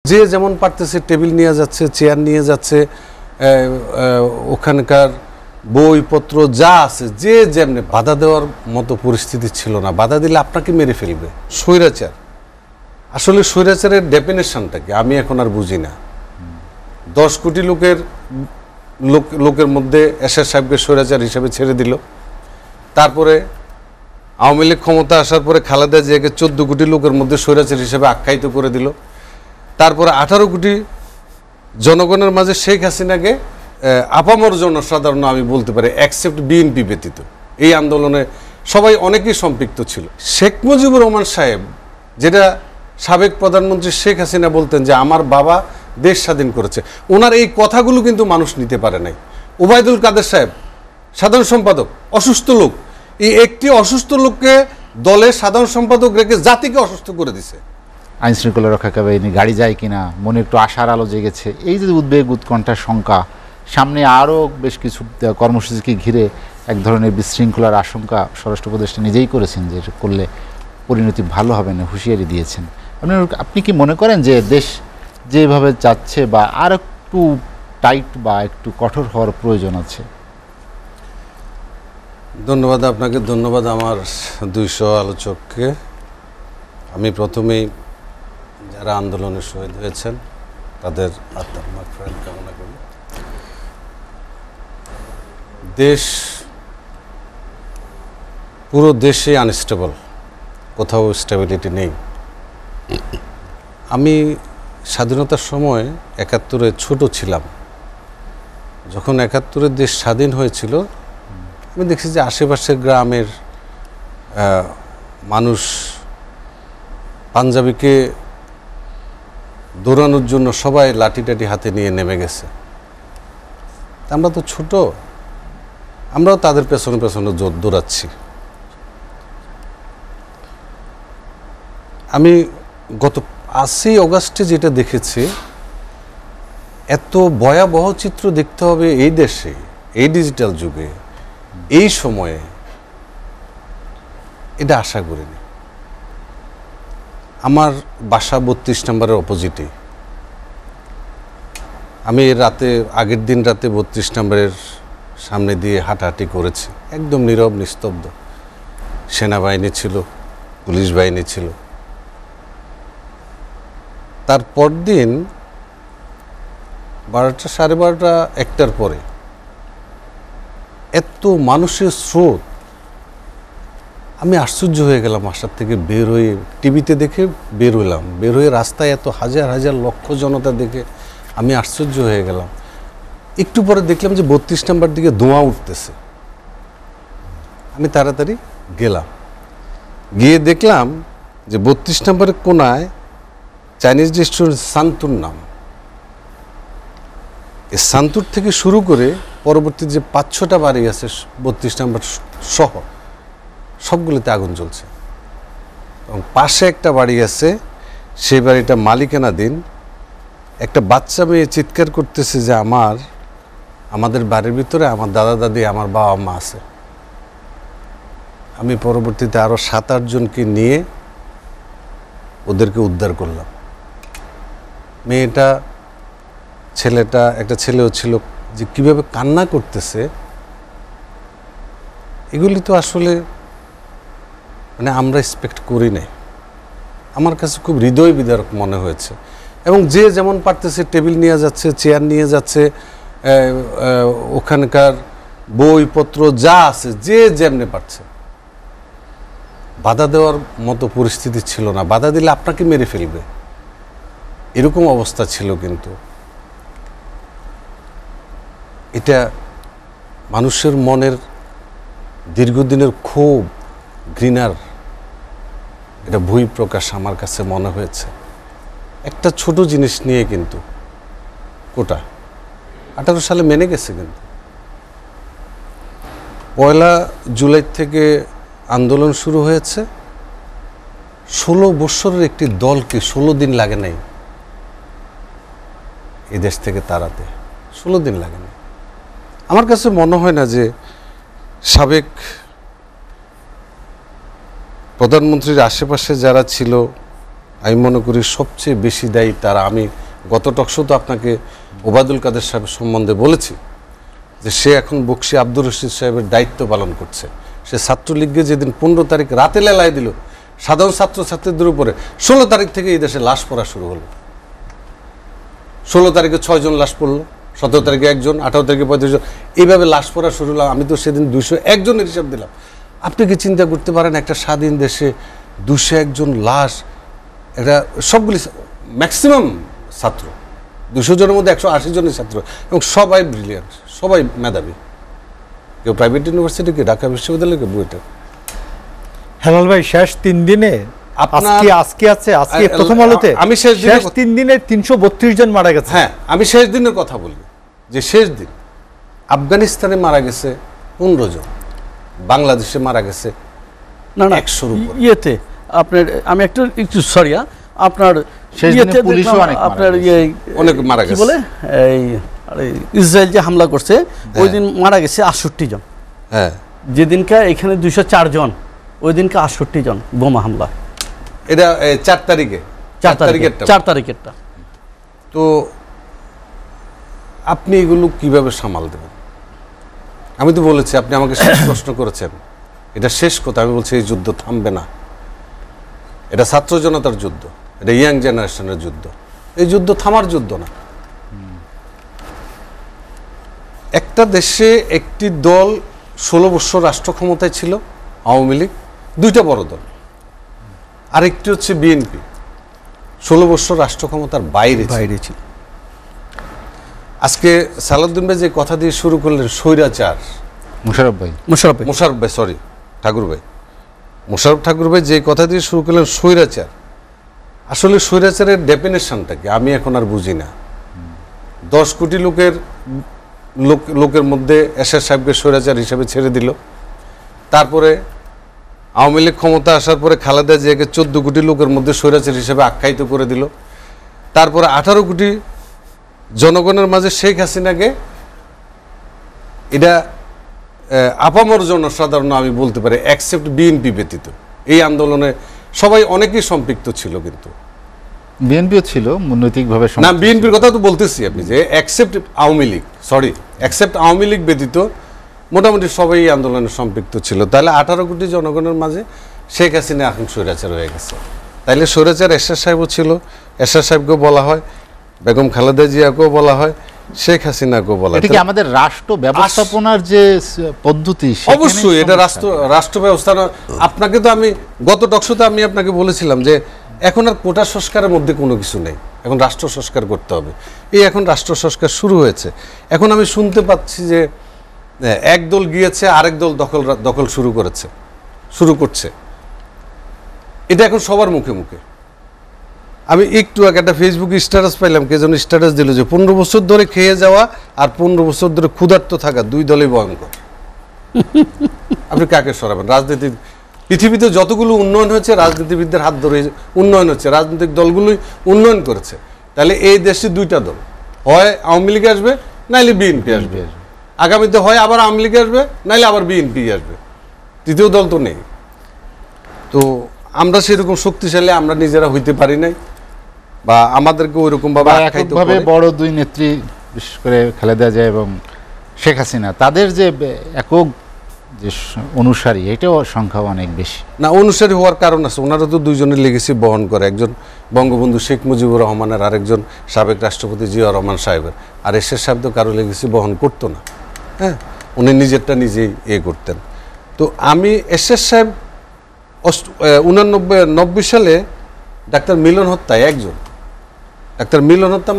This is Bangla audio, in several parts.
যে যেমন পারতেছে টেবিল নিয়ে যাচ্ছে, চেয়ার নিয়ে যাচ্ছে, ওখানকার বইপত্র যা আছে যে যেমনি, বাধা দেওয়ার মতো পরিস্থিতি ছিল না। বাধা দিলে আপনাকে মেরে ফেলবে। স্বৈরাচার, আসলে স্বৈরাচারের ডেফিনেশনটা কি আমি এখন আর বুঝি না। 10 কোটি লোকের মধ্যে এরশাদ সাহেবকে স্বৈরাচার হিসেবে ছেড়ে দিল। তারপরে আওয়ামী লীগ ক্ষমতা আসার পরে খালেদা জিয়াকে 14 কোটি লোকের মধ্যে স্বৈরাচার হিসেবে আখ্যায়িত করে দিল। তারপরে 18 কোটি জনগণের মাঝে শেখ হাসিনাকে আপামর জনসাধারণ, আমি বলতে পারি অ্যাকসেপ্ট বিএনপি ব্যতীত, এই আন্দোলনে সবাই অনেকেই সম্পৃক্ত ছিল। শেখ মুজিবুর রহমান সাহেব, যেটা সাবেক প্রধানমন্ত্রী শেখ হাসিনা বলতেন যে আমার বাবা দেশ স্বাধীন করেছে, ওনার এই কথাগুলো কিন্তু মানুষ নিতে পারে নাই। ওবায়দুল কাদের সাহেব সাধারণ সম্পাদক, অসুস্থ লোক, এই একটি অসুস্থ লোককে দলের সাধারণ সম্পাদক রেখে জাতিকে অসুস্থ করে দিছে। আইন শৃঙ্খলা রক্ষাকারী বাহিনী গাড়ি যায় কিনা, মনে একটু আশার আলো জেগেছে, এই যে উদ্বেগ উৎকণ্ঠার শঙ্কা, সামনে আরও বেশ কিছু কর্মসূচিকে ঘিরে এক ধরনের বিশৃঙ্খলার আশঙ্কা স্বরাষ্ট্র উপদেষ্টা নিজেই করেছেন যে এটা করলে পরিণতি ভালো হবে না, হুঁশিয়ারি দিয়েছেন। আপনি কি মনে করেন যে দেশ যেভাবে যাচ্ছে বা আর একটু টাইট বা একটু কঠোর হওয়ার প্রয়োজন আছে? ধন্যবাদ আপনাকে, ধন্যবাদ আমার 200 আলোচককে। আমি প্রথমেই যারা আন্দোলনে শহীদ হয়েছেন তাদের আত্মার মাগফিরাত কামনা করি। দেশ, পুরো দেশে আনস্টেবল, কোথাও স্টেবিলিটি নেই। আমি স্বাধীনতার সময় 71-এ ছোট ছিলাম। যখন 71-এ দেশ স্বাধীন হয়েছিল, আমি দেখছি যে আশেপাশের গ্রামের মানুষ পাঞ্জাবিকে দৌড়ানোর জন্য সবাই লাঠি টাঠি হাতে নিয়ে নেমে গেছে। আমরা তো ছোট, আমরাও তাদের পেছনে পেছনে দৌড়াচ্ছি। আমি গত 8ই অগাস্টে যেটা দেখেছি, এত ভয়াবহ চিত্র দেখতে হবে এই দেশে, এই ডিজিটাল যুগে, এই সময়ে, এটা আশা করিনি। আমার বাসা 32 নম্বরের অপোজিটে। আমি আগের দিন রাতে 32 নম্বরের সামনে দিয়ে হাঁটাহাঁটি করেছি, একদম নীরব নিস্তব্ধ। সেনাবাহিনী ছিল, পুলিশ বাহিনী ছিল। তারপর দিন 12টা, 12:30, 1টার পরে এত মানুষের স্রোত, আমি আশ্চর্য হয়ে গেলাম। বাসার থেকে বের হয়ে টিভিতে দেখে বের হলাম, বের হয়ে রাস্তায় এত হাজার হাজার লক্ষ জনতা দেখে আমি আশ্চর্য হয়ে গেলাম। একটু পরে দেখলাম যে 32 নম্বর দিকে ধোঁয়া উঠতেছে। আমি তাড়াতাড়ি গেলাম, গিয়ে দেখলাম যে 32 নম্বরের কোনায় চাইনিজ রেস্টুরেন্ট সান্তুর নাম, এই সান্তুর থেকে শুরু করে পরবর্তী যে 5-6টা বাড়ি আছে 32 নম্বর সহ, সবগুলোতে আগুন জ্বলছে। এবং পাশে একটা বাড়ি আছে, সেই বাড়িটা মালিকানাধীন। একটা বাচ্চা মেয়ে চিৎকার করতেছে যে আমাদের বাড়ির ভিতরে আমার দাদা দাদি, আমার বাবা মা আছে। আমি পরবর্তীতে আরও 7-8 জনকে নিয়ে ওদেরকে উদ্ধার করলাম। একটা ছেলেও ছিল, যে কিভাবে কান্না করতেছে, এগুলি তো আসলে মানে আমরা এক্সপেক্ট করি নাই। আমার কাছে খুব হৃদয় বিদারক মনে হয়েছে। এবং যে যেমন পারতেছে টেবিল নিয়ে যাচ্ছে, চেয়ার নিয়ে যাচ্ছে, ওখানকার বইপত্র যা আছে যে যেমনি পারছে, বাধা দেওয়ার মতো পরিস্থিতি ছিল না। বাধা দিলে আপনাকে মেরে ফেলবে, এরকম অবস্থা ছিল। কিন্তু এটা মানুষের মনের দীর্ঘদিনের ক্ষোভ, ঘৃণার এটা বহিঃপ্রকাশ আমার কাছে মনে হয়েছে। একটা ছোট জিনিস নিয়ে কিন্তু কোটা 18 সালে মেনে গেছে। কিন্তু 1 জুলাই থেকে আন্দোলন শুরু হয়েছে। 16 বছরের একটি দলকে 16 দিন লাগে নাই এই দেশ থেকে তাড়াতে, 16 দিন লাগে নাই। আমার কাছে মনে হয় না যে সাবেক প্রধানমন্ত্রীর আশেপাশে যারা ছিল আমি মনে করি সবচেয়ে বেশি দায়ী তারা। আমি গত টকশো তো আপনাকে ওবায়দুল কাদের সাহেবের সম্বন্ধে বলেছি যে সে এখন বকশী আব্দুর রশিদ সাহেবের দায়িত্ব পালন করছে। সে ছাত্রলীগকে যেদিন 15 তারিখ রাতে লেলায় দিল সাধারণ ছাত্রছাত্রীদের উপরে, 16 তারিখ থেকে এই দেশে লাশ পড়া শুরু হলো। 16 তারিখে 6 জন লাশ পড়লো, 17 তারিখে 1 জন, 18 তারিখে 35 জন, এইভাবে লাশ পড়া শুরু হলো। আমি তো সেদিন 201 জনের হিসাব দিলাম। আপনি কি চিন্তা করতে পারেন একটা স্বাধীন দেশে 201 জন লাশ, এটা সবগুলি ম্যাক্সিমাম ছাত্র, 200 জনের মধ্যে 180 জনের ছাত্র, এবং সবাই ব্রিলিয়ান্ট, সবাই মেধাবী, কেউ প্রাইভেট ইউনিভার্সিটি, কেউ ঢাকা বিশ্ববিদ্যালয়, কেউ বুয়েটে। হেলাল ভাই, শেষ 3 দিনে আজকে প্রথম আলোতে আমি শেষ 3 দিনে 332 জন মারা গেছে। হ্যাঁ, আমি শেষ দিনের কথা বলি যে শেষ দিন আফগানিস্তানে মারা গেছে 15 জন, বাংলাদেশে মারা গেছে না 100-র উপরে। ইয়েতে আপনার আমি একটু সরি, আপনার শেষ দিনে পুলিশও অনেক আপনার অনেক মারা কি গেছে। বলে এই ইসরায়েল যে হামলা করছে ওই দিন মারা গেছে 68 জন। হ্যাঁ, যেদিনকে এখানে 204 জন, ওই দিনকে 68 জন বোমা হামলা। এটা 4 তারিখে, 4 তারিখেরটা। তো আপনি এগুলো কিভাবে সামাল দেবেন? আমি তো বলেছি, আপনি আমাকে শেষ প্রশ্ন করেছেন, এটা শেষ কথা। আমি বলছি এই যুদ্ধ থামবে না, এটা ছাত্র জনতার যুদ্ধ, এটা ইয়াং জেনারেশনের যুদ্ধ। এই যুদ্ধ থামার যুদ্ধ না। একটা দেশে একটি দল 16 বছর রাষ্ট্র ক্ষমতায় ছিল, আওয়ামী লীগ, 2টা বড় দল, আরেকটি হচ্ছে বিএনপি, 16 বছর রাষ্ট্র ক্ষমতার বাইরে ছিল। আজকে সালাউদ্দিন ভাই যে কথা দিয়ে শুরু করলেন, স্বৈরাচার, মোশাররফ ঠাকুর ভাই যে কথা দিয়ে শুরু করলেন স্বৈরাচার, আসলে স্বৈরাচারের ডেফিনেশনটা কি আমি এখন আর বুঝি না। 10 কোটি লোকের মধ্যে এরশাদ সাহেবকে স্বৈরাচার হিসেবে ছেড়ে দিল। তারপরে আওয়ামী লীগ ক্ষমতা আসার পরে খালেদা জিয়াকে 14 কোটি লোকের মধ্যে স্বৈরাচার হিসেবে আখ্যায়িত করে দিল। তারপরে 18 কোটি জনগণের মাঝে শেখ হাসিনাকে, এটা আপামর জনসাধারণ আমি বলতে পারি, অ্যাকসেপ্ট বিএনপি ব্যতীত, এই আন্দোলনে সবাই অনেকেই সম্পৃক্ত ছিল। কিন্তু বিএনপিও ছিল নৈতিকভাবে, না, বিএনপির কথা তো বলতেছি আপনি, যে অ্যাকসেপ্ট আওয়ামী লীগ ব্যতীত মোটামুটি সবাই এই আন্দোলনে সম্পৃক্ত ছিল। তাহলে 18 কোটি জনগণের মাঝে শেখ হাসিনা এখন স্বৈরাচার হয়ে গেছে। তাইলে স্বৈরাচার এরশাদ সাহেবও ছিল, এরশাদ সাহেবকেও বলা হয়, বেগম খালেদা জিয়াকেও বলা হয়, শেখ হাসিনাকেও বলা হয়। এটা কি আমাদের রাষ্ট্র ব্যবস্থাপনার যে পদ্ধতি? অবশ্যই এটা রাষ্ট্র ব্যবস্থা। আপনাকে তো আমি গত টকশোতে আমি আপনাকে বলেছিলাম যে এখন আর কোটা সংস্কারের মধ্যে কোনো কিছু নেই, এখন রাষ্ট্র সংস্কার করতে হবে। এখন রাষ্ট্র সংস্কার শুরু হয়েছে। এখন আমি শুনতে পাচ্ছি যে এক দল গিয়েছে, আরেক দল দখল শুরু করছে। এটা এখন সবার মুখে মুখে। আমি একটু আগে একটা ফেসবুকে স্ট্যাটাস পাইলাম, কে যেন স্ট্যাটাস দিল যে 15 বছর ধরে খেয়ে যাওয়া আর 15 বছর ধরে ক্ষুধার্ত থাকা, 2 দলই ভয়ঙ্কর। আপনি কাকে সরাবেন? রাজনীতি, পৃথিবীতে যতগুলো উন্নয়ন হয়েছে রাজনীতিবিদদের হাত ধরে উন্নয়ন হচ্ছে, রাজনৈতিক দলগুলোই উন্নয়ন করেছে। তাহলে এই দেশে 2টা দল, হয় আওয়ামী লীগ আসবে, নাইলে বিএনপি আসবে। আগামীতে হয় আবার আওয়ামী লীগ আসবে, নাইলে আবার বিএনপি আসবে, তৃতীয় দল তো নেই। তো আমরা সেরকম শক্তিশালী আমরা নিজেরা হইতে পারি নাই, বা আমাদেরকে ওইরকম ভাবে বড় 2 নেত্রী, বিশেষ করে খালেদা জিয়া এবং শেখ হাসিনা, তাদের যে একক যে অনুসারী, এটাও সংখ্যা অনেক বেশি। না, অনুসারী হওয়ার কারণ আছে, ওনারা তো 2 জনের লেগেসি বহন করে, একজন বঙ্গবন্ধু শেখ মুজিবুর রহমানের, আরেকজন সাবেক রাষ্ট্রপতি জিয়া রহমান সাহেবের। আর এরশাদ সাহেব তো কারো লেগেসি বহন করতো না। হ্যাঁ, উনি নিজেরটা নিজেই করতেন। তো আমি এরশাদ সাহেব 89-90 সালে ডাক্তার মিলন হত্যায় ডাক্তার মিলন হত্যা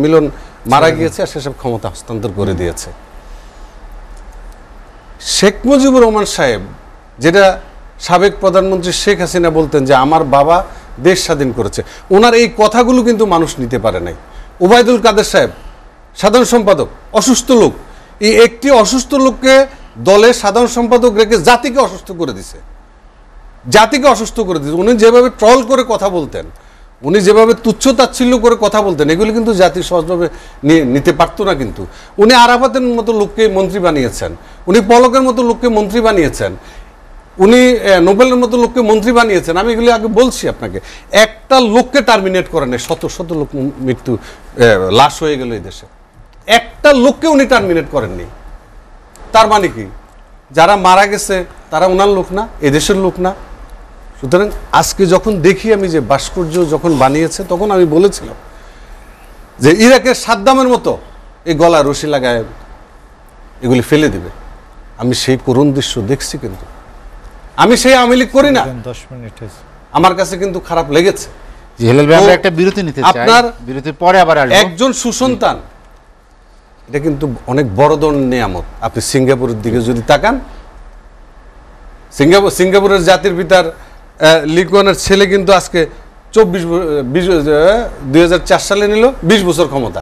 মিলন মারা গিয়েছে, আর সেসব ক্ষমতা হস্তান্তর করে দিয়েছে শেখ মুজিবুর রহমান সাহেব। যেটা সাবেক প্রধানমন্ত্রী শেখ হাসিনা বলতেন যে আমার বাবা দেশ স্বাধীন করেছে, ওনার এই কথাগুলো কিন্তু মানুষ নিতে পারে নাই। ওবায়দুল কাদের সাহেব সাধারণ সম্পাদক, অসুস্থ লোক, এই একটি অসুস্থ লোককে দলের সাধারণ সম্পাদক রেখে জাতিকে অসুস্থ করে দিছে। উনি যেভাবে ট্রল করে কথা বলতেন, উনি যেভাবে তুচ্ছ-তাচ্ছিল্য করে কথা বলতেন, এগুলি কিন্তু জাতি সহজভাবে নিতে পারতো না। কিন্তু উনি আরাফাতের মতো লোককে মন্ত্রী বানিয়েছেন, উনি পলকের মতো লোককে মন্ত্রী বানিয়েছেন। উনি নোবেলের মতো লোককে মন্ত্রী বানিয়েছেন, আমি এগুলি আগে বলছি আপনাকে। একটা লোককে টার্মিনেট করেন নাই, শত শত লোক মৃত্যু লাশ হয়ে গেল এই দেশে, একটা লোককে উনি টার্মিনেট করেননি। তার মানে কি যারা মারা গেছে তারা ওনার লোক না, এদেশের লোক না? সুতরাং আজকে যখন দেখি আমি যে ভাস্কর্য যখন বানিয়েছে, তখন আমি বলেছিলাম যে ইরাকের সাদ্দামের মতো এই গলা রশি লাগায় এগুলি ফেলে দিবে। আমি সেই করুণ দৃশ্য দেখছি, কিন্তু আমি সেই আওয়ামী লীগ করি না, 10 মিনিট হয়েছে। আমার কাছে কিন্তু খারাপ লেগেছে। জি হেলাল ভাই, আমরা তো একটা বিরতি নিতে চাই, আপনার বিরতির পরে আবার আসবো। একজন সুসন্তান, এটা কিন্তু অনেক বড় ধরনের নিয়ামত। আপনি সিঙ্গাপুরের দিকে যদি তাকান, সিঙ্গাপুরের জাতির পিতার লিকনের ছেলে কিন্তু আজকে 2004 সালে নিল 20 বছর ক্ষমতা।